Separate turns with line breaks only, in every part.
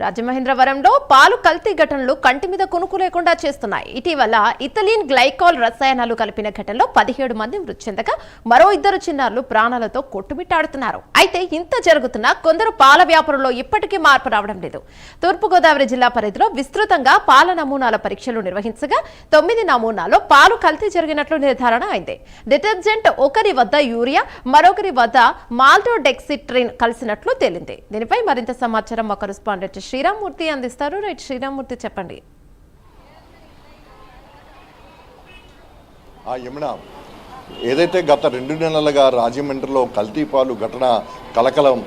రాజమహేంద్రవరంలో పాలు కల్తీ ఘటనలు కంటి మీద కునుకు లేకుండా చేస్తున్నాయి. ఇటీవల ఇథిలీన్ గ్లైకాల్ రసాయనాలు కలిపిన ఘటనలో 17 మంది మృతి చెందగా మరో 2 చిన్నారులు ప్రాణాలతో కొట్టుమిట్టాడుతున్నారు. అయితే ఇంత జరుగుతున్నా కొందరు పాల వ్యాపారంలో ఇప్పటికీ మార్పు రావడం లేదు. తూర్పుగోదావరి జిల్లా పరిధిలో విస్తృతంగా పాల నమూనాల పరీక్షలు నిర్వహించగా 9 నమూనాల్లో పాలు కల్తీ జరిగినట్లు నిర్ధారణ అయింది. డిటర్జెంట్ ఒకరి వద్ద యూరియా, మరొకరి వద్ద మాల్టోడెక్సిట్రిన్ కలిసినట్లు తేలింది. దీనిపై మరింత సమాచారం మా కరెస్పాండెంట్ శ్రీరామ్మూర్తి అందిస్తారు. రైట్ శ్రీరామ్మూర్తి, చెప్పండి.
ఏదైతే గత 2 నెలలుగా రాజమండ్రిలో కల్తీ పాలు ఘటన కలకలం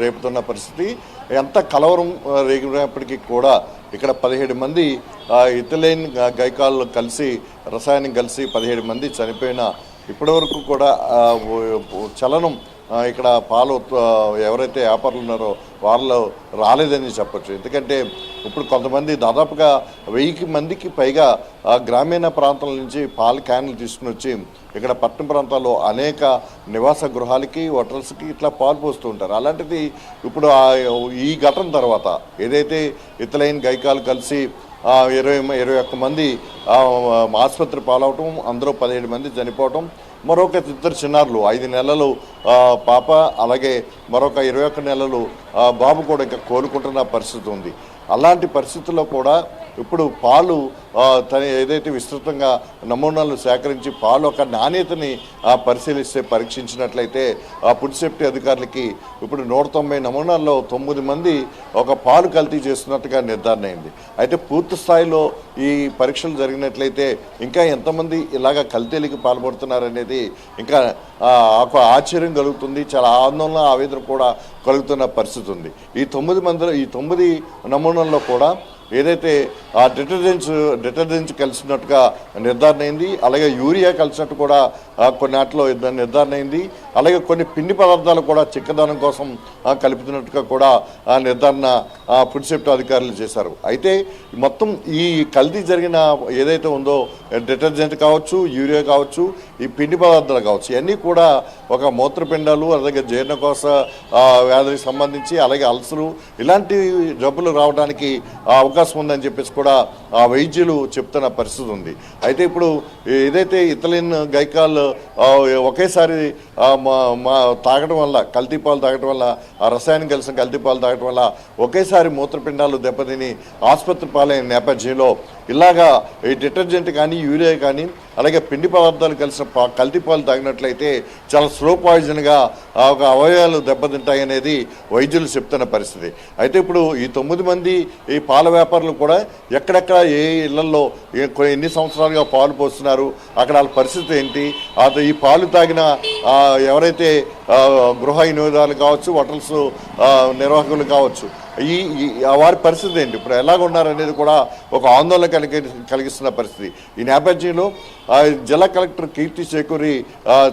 రేపుతున్న పరిస్థితి, ఎంత కలవరం రేగినప్పటికీ కూడా ఇక్కడ 17 మంది ఇథిలీన్ గ్లైకాల్ కలిసి రసాయనం కలిసి 17 మంది చనిపోయిన ఇప్పటివరకు కూడా చలనం ఇక్కడ పాలు ఎవరైతే వ్యాపారులు ఉన్నారో వాళ్ళు రాలేదని చెప్పచ్చు. ఎందుకంటే ఇప్పుడు కొంతమంది దాదాపుగా 1000 మందికి పైగా గ్రామీణ ప్రాంతాల నుంచి పాల క్యాన్లు తీసుకుని వచ్చి ఇక్కడ పట్టణ ప్రాంతాల్లో అనేక నివాస గృహాలకి, హోటల్స్కి ఇట్లా పాలు పోస్తూ ఉంటారు. అలాంటిది ఇప్పుడు ఈ ఘటన తర్వాత ఏదైతే ఇథిలీన్ గ్లైకాల్ కలిసి 21 మంది ఆసుపత్రి పాలవటం, అందరూ 17 మంది చనిపోవటం, మరొక 2 చిన్నారులు 5 నెలలు పాప, అలాగే మరొక 21 నెలలు బాబు కూడా ఇంకా కోలుకుంటున్న పరిస్థితి ఉంది. అలాంటి పరిస్థితుల్లో కూడా ఇప్పుడు పాలు ఏదైతే విస్తృతంగా నమూనాలు సేకరించి పాలు ఒక నాణ్యతని పరిశీలిస్తే, పరీక్షించినట్లయితే ఫుడ్ సేఫ్టీ అధికారులకి ఇప్పుడు 190 నమూనాల్లో 9 మంది ఒక పాలు కల్తీ చేస్తున్నట్టుగా నిర్ధారణ అయింది. అయితే పూర్తి స్థాయిలో ఈ పరీక్షలు జరిగినట్లయితే ఇంకా ఎంతమంది ఇలాగ కల్తీలకి పాల్పడుతున్నారనేది ఇంకా ఆశ్చర్యం కలుగుతుంది. చాలా ఆందోళన, ఆవేదన కూడా కలుగుతున్న పరిస్థితి ఉంది. ఈ 9 నమూనాల్లో కూడా ఏదైతే ఆ డిటర్జెంట్స్ కలిసినట్టుగా నిర్ధారణ అయింది, అలాగే యూరియా కలిసినట్టు కూడా కొన్ని వాటిలో నిర్ధారణ అయింది, అలాగే కొన్ని పిండి పదార్థాలు కూడా చిక్కదనం కోసం కలుపుతున్నట్టుగా కూడా నిర్ధారణ ఫుడ్ సేఫ్టీ అధికారులు చేశారు. అయితే మొత్తం ఈ కల్తీ జరిగిన ఏదైతే ఉందో డిటర్జెంట్ కావచ్చు, యూరియా కావచ్చు, ఈ పిండి పదార్థాలు కావచ్చు, ఇవన్నీ కూడా ఒక మూత్రపిండాలు, అలాగే జీర్ణకోశ వ్యాధికి సంబంధించి, అలాగే అల్సరు ఇలాంటి జబ్బులు రావడానికి అవకాశం ఉందని చెప్పేసి కూడా వైద్యులు చెప్తున్న పరిస్థితి ఉంది. అయితే ఇప్పుడు ఏదైతే ఇథిలీన్ గ్లైకాల్ ఒకేసారి తాగడం వల్ల, కల్తీ పాలు తాగడం వల్ల, ఆ రసాయనం కలిసిన కల్తీ పాలు తాగడం వల్ల ఒకేసారి మూత్రపిండాలు దెబ్బతిని ఆసుపత్రి పాలైన నేపథ్యంలో ఇలాగా ఈ డిటర్జెంట్ కానీ, యూరియా కానీ, అలాగే పిండి పదార్థాలు కలిసిన కల్తీ పాలు తాగినట్లయితే చాలా స్లో పాయిజన్గా ఒక అవయవాలు దెబ్బతింటాయి అనేది వైద్యులు చెప్తున్న పరిస్థితి. అయితే ఇప్పుడు ఈ 9 మంది ఈ పాల వ్యాపారులు కూడా ఎక్కడెక్కడ ఏ ఇళ్లలో ఎన్ని సంవత్సరాలుగా పాలు పోస్తున్నారు, అక్కడ వాళ్ళ పరిస్థితి ఏంటి, ఈ పాలు తాగిన ఎవరైతే గృహ వినియోగదారులు కావచ్చు, హోటల్స్ నిర్వాహకులు కావచ్చు, వారి పరిస్థితి ఏంటి, ఇప్పుడు ఎలాగ ఉన్నారనేది కూడా ఒక ఆందోళన కలిగిస్తున్న పరిస్థితి. ఈ నేపథ్యంలో జిల్లా కలెక్టర్ కీర్తి చేకూరి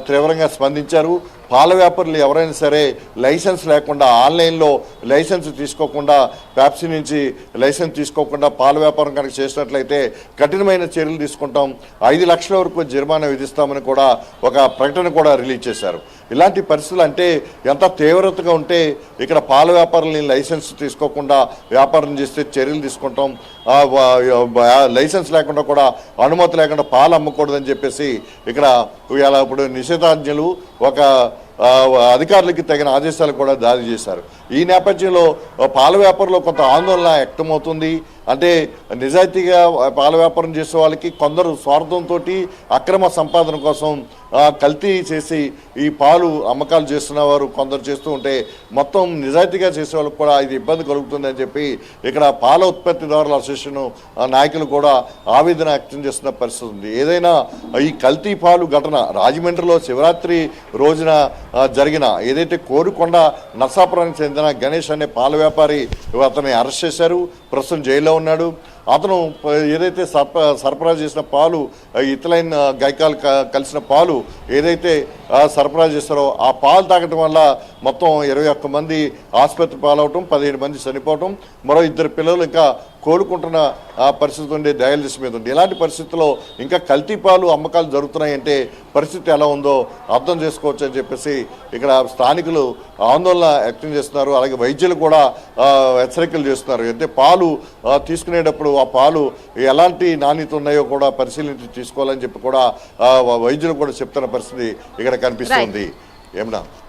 తీవ్రంగా స్పందించారు. పాల వ్యాపారులు ఎవరైనా సరే లైసెన్స్ లేకుండా, ఆన్లైన్లో లైసెన్స్ తీసుకోకుండా, ప్యాప్సీ నుంచి లైసెన్స్ తీసుకోకుండా పాల వ్యాపారం కనుక చేసినట్లయితే కఠినమైన చర్యలు తీసుకుంటాం, 5 లక్షల వరకు జరిమానా విధిస్తామని కూడా ఒక ప్రకటన కూడా రిలీజ్ చేశారు. ఇలాంటి పరిస్థితులు అంటే ఎంత తీవ్రతగా ఉంటే ఇక్కడ పాల వ్యాపారులని లైసెన్స్ తీసుకోకుండా వ్యాపారం చేస్తే చర్యలు తీసుకుంటాం, లైసెన్స్ లేకుండా కూడా, అనుమతి లేకుండా పాలు అమ్మకూడదని చెప్పేసి ఇక్కడ ఇప్పుడు నిషేధాజ్ఞలు ఒక అధికారులకి తగిన ఆదేశాలు కూడా జారీ చేశారు. ఈ నేపథ్యంలో పాల వ్యాపారంలో కొంత ఆందోళన వ్యక్తమవుతుంది. అంటే నిజాయితీగా పాల వ్యాపారం చేసే వాళ్ళకి కొందరు స్వార్థంతో అక్రమ సంపాదన కోసం కల్తీ చేసి ఈ పాలు అమ్మకాలు చేస్తున్న వారు కొందరు చేస్తూ ఉంటే, మొత్తం నిజాయితీగా చేసే వాళ్ళకి కూడా ఇది ఇబ్బంది కలుగుతుందని చెప్పి ఇక్కడ పాల ఉత్పత్తిదారుల అసోసియేషన్ నాయకులు కూడా ఆవేదన వ్యక్తం చేస్తున్న పరిస్థితి ఉంది. ఏదైనా ఈ కల్తీ పాలు ఘటన రాజమండ్రిలో శివరాత్రి రోజున జరిగిన, ఏదైతే కోరుకొండ నర్సాపురానికి చెందిన గణేష్ అనే పాల వ్యాపారి అతన్ని అరెస్ట్ చేశారు, ప్రస్తుతం జైల్లో ఉన్నాడు. అతను ఏదైతే సరఫరా చేసిన పాలు, ఇథిలీన్ గ్లైకాల్ కలిసిన పాలు ఏదైతే సరఫరా చేస్తారో ఆ పాలు తాగటం వల్ల మొత్తం 21 మంది ఆసుపత్రి పాలవటం, 17 మంది చనిపోవటం, మరో 2 పిల్లలు ఇంకా కోలుకుంటున్న పరిస్థితి ఉంది, డయాలసిస్ మీద ఉంది. ఇలాంటి పరిస్థితుల్లో ఇంకా కల్తీ పాలు అమ్మకాలు జరుగుతున్నాయంటే పరిస్థితి ఎలా ఉందో అర్థం చేసుకోవచ్చు అని చెప్పేసి ఇక్కడ స్థానికులు ఆందోళన వ్యక్తం చేస్తున్నారు. అలాగే వైద్యులు కూడా హెచ్చరికలు చేస్తున్నారు. అంటే పాలు తీసుకునేటప్పుడు ఆ పాలు ఎలాంటి నాణ్యత ఉన్నాయో కూడా పరిశీలించి తీసుకోవాలని చెప్పి కూడా వైద్యులు కూడా చెప్తున్న పరిస్థితి ఇక్కడ కనిపిస్తుంది. ఏమన్నా